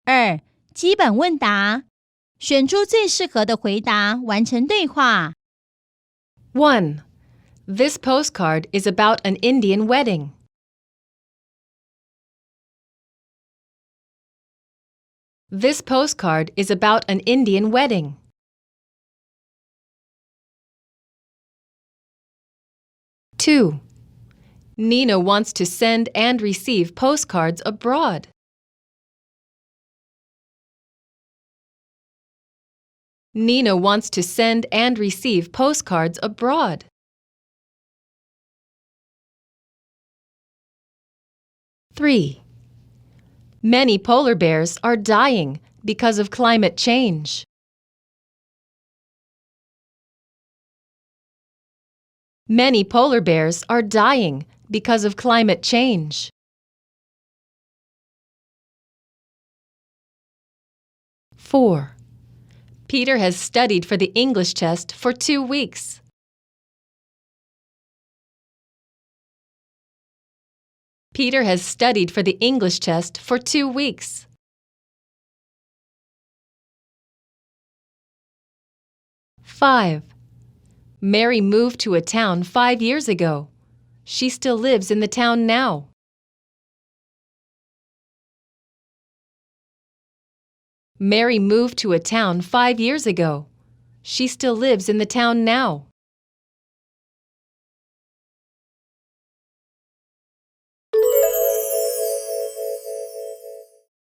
2. 基本问答，选出最适合的回答，完成对话。1. This postcard is about an Indian wedding. This postcard is about an Indian wedding. 2. Nina wants to send and receive postcards abroad. Nina wants to send and receive postcards abroad. 3. Many polar bears are dying because of climate change. Many polar bears are dying because of climate change. 4. Peter has studied for the English test for 2 weeks. Peter has studied for the English test for 2 weeks. 5. Mary moved to a town 5 years ago. She still lives in the town now. Mary moved to a town 5 years ago. She still lives in the town now.